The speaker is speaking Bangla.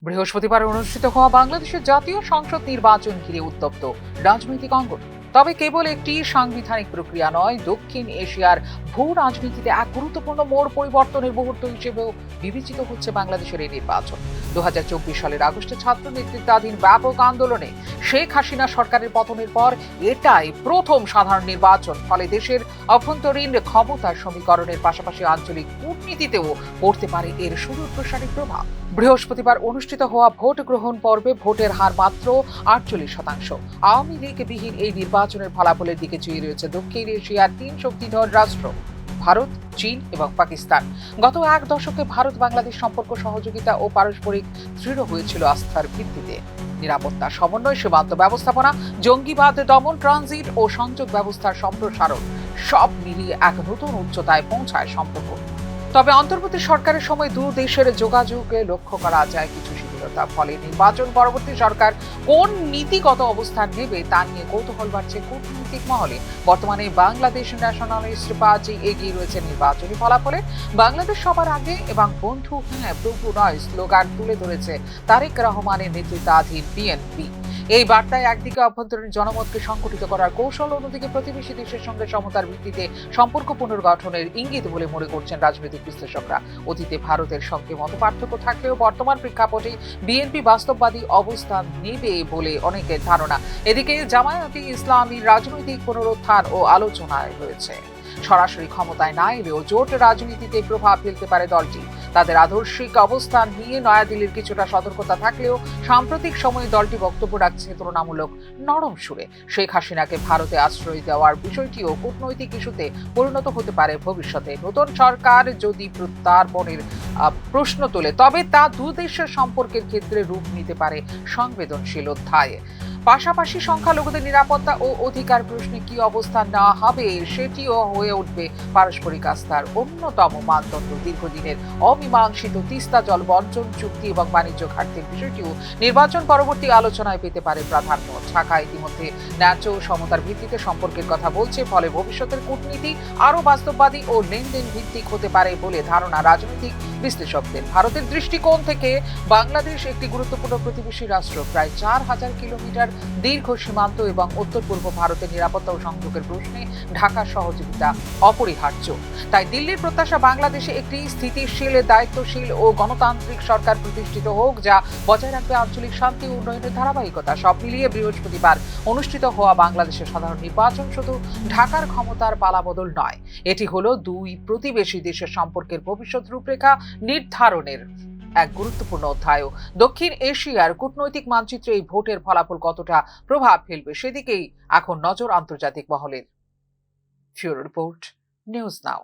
বৃহস্পতিবার অনুষ্ঠিত হওয়া বাংলাদেশের জাতীয় সংসদ নির্বাচন ঘিরে উত্তপ্ত রাজনৈতিক অঙ্গন। তবে কেবল একটি সাংবিধানিক প্রক্রিয়া নয়, দক্ষিণ এশিয়ার ভূ রাজনীতিতে এক গুরুত্বপূর্ণ মোড় পরিবর্তনের মুহূর্ত হিসেবেও বিবেচিত হচ্ছে বাংলাদেশের এই নির্বাচন। ২০২৪ সালের আগস্টে ছাত্র নেতৃত্বাধীন ব্যাপক আন্দোলনে শেখ হাসিনা সরকারের পতনের পর এটাই প্রথম সাধারণ নির্বাচন। ফলে দেশের অভ্যন্তরীণ ক্ষমতার সমীকরণের পাশাপাশি আঞ্চলিক কূটনীতিতেও পড়তে পারে এর সুদূর প্রসারী প্রভাব। বৃহস্পতিবার অনুষ্ঠিত হওয়া ভোট গ্রহণ পর্বে ভোটের হার মাত্র ৪৮%। আওয়ামী লীগ বিহীন এই নির্বাচনের ফলাফলের দিকে চেয়ে রয়েছে দক্ষিণ এশিয়ার তিন শক্তিধর রাষ্ট্র ভারত, চীন এবং পাকিস্তান। গত এক দশকে ভারত বাংলাদেশ সম্পর্ক সহযোগিতা ও পারস্পরিক দৃঢ় হয়েছিল আস্থার ভিত্তিতে। নিরাপত্তা সমন্বয়, সীমান্ত ব্যবস্থাপনা, জঙ্গিবাদ দমন, ট্রানজিট ও সংযোগ ব্যবস্থার সম্প্রসারণ সব মিলিয়ে এক নতুন উচ্চতায় পৌঁছায় সম্পর্ক। তবে অন্তর্বর্তী সরকারের সময় দু দেশের যোগাযোগে লক্ষ্য করা যায় কিছু শিথিলতা। ফলে নির্বাচন পরবর্তী সরকার কোন নীতিগত অবস্থান নেবে তা নিয়ে কৌতূহল বাড়ছে কূটনৈতিক মহলে। বর্তমানে বাংলাদেশ ন্যাশনালিস্ট পার্টি এগিয়ে রয়েছে নির্বাচনী ফলাফলে। বাংলাদেশ সবার আগে এবং বন্ধু হ্যাঁ প্রভু নয় স্লোগান তুলে ধরেছে তারেক রহমানের নেতৃত্বাধীন বিএনপি। এই বার্তায় একদিকে অভ্যন্তরীণ জনমতকে সংগঠিত করার কৌশল, অন্যদিকে প্রতিবেশী দেশের সঙ্গে সমতার ভিত্তিতে সম্পর্ক পুনর্গঠনের ইঙ্গিত বলে মনে করছেন রাজনৈতিক বিশ্লেষকরা। অতীতে ভারতের সঙ্গে মতপার্থক্য থাকলেও বর্তমান প্রেক্ষাপটে বিএনপি বাস্তববাদী অবস্থান নেবে বলে অনেকের ধারণা। এদিকে জামায়াতে ইসলামীর রাজনৈতিক পুনরুত্থান ও আলোচনায় রয়েছে। সরাসরি ক্ষমতায় না এলেও জোট রাজনীতিতে প্রভাব ফেলতে পারে দলটি। তাদের আদর্শিক অবস্থান নিয়ে নয়াদিল্লির কিছুটা সতর্কতা থাকলেও সাম্প্রতিক সময়ে দলটি বক্তব্য রাখছে তুলনামূলক নরম সুরে। শেখ হাসিনাকে ভারতে আশ্রয় দেওয়ার বিষয়টিও কূটনৈতিক ইস্যুতে পরিণত হতে পারে ভবিষ্যতে। নতুন সরকার যদি প্রত্যার্পণের প্রশ্ন তোলে, তবে তা দু দেশের সম্পর্কের ক্ষেত্রে রূপ নিতে পারে সংবেদনশীল অধ্যায়ে। পাশাপাশি সংখ্যালঘুদের নিরাপত্তা ও অধিকার প্রশ্নে কি অবস্থান নেওয়া হবে সেটিও হয়ে উঠবে পারস্পরিক আস্থার অন্যতম মানদণ্ড। দীর্ঘদিনের অমীমাংসিত তিস্তা জল বন্টন চুক্তি এবং বাণিজ্য ঘাটতির বিষয়টিও নির্বাচন পরবর্তী আলোচনায় পেতে পারে প্রাধান্য। ঢাকা ইতিমধ্যে ন্যায্য ও সমতার ভিত্তিতে সম্পর্কের কথা বলছে, ফলে ভবিষ্যতের কূটনীতি আরও বাস্তববাদী ও লেনদেন ভিত্তিক হতে পারে বলে ধারণা রাজনৈতিক বিশ্লেষকদের। ভারতের দৃষ্টিকোণ থেকে বাংলাদেশ একটি গুরুত্বপূর্ণ প্রতিবেশী রাষ্ট্র। প্রায় ৪,০০০ কিলোমিটার দীর্ঘ সীমান্ত এবং উত্তর পূর্ব ভারতের নিরাপত্তা ও সংযোগের প্রশ্নে ঢাকার সহযোগিতা অপরিহার্য। তাই দিল্লির প্রত্যাশা বাংলাদেশে একটি স্থিতিশীল, দায়িত্বশীল ও গণতান্ত্রিক সরকার প্রতিষ্ঠিত হোক, যা বজায় রাখবে আঞ্চলিক শান্তি ও উন্নয়নের ধারাবাহিকতা। সব মিলিয়ে বৃহস্পতিবার অনুষ্ঠিত হওয়া বাংলাদেশের সাধারণ নির্বাচন শুধু ঢাকার ক্ষমতার পালাবদল নয়, এটি হলো দুই প্রতিবেশী দেশের সম্পর্কের ভবিষ্যৎ রূপরেখা নির্ধারণের এক গুরুত্বপূর্ণ অধ্যায়। দক্ষিণ এশিয়ার কূটনৈতিক মানচিত্রে এই ভোটের ফলাফল কতটা প্রভাব ফেলবে সেদিকেই এখন নজর আন্তর্জাতিক মহলের। Bureau report, news now.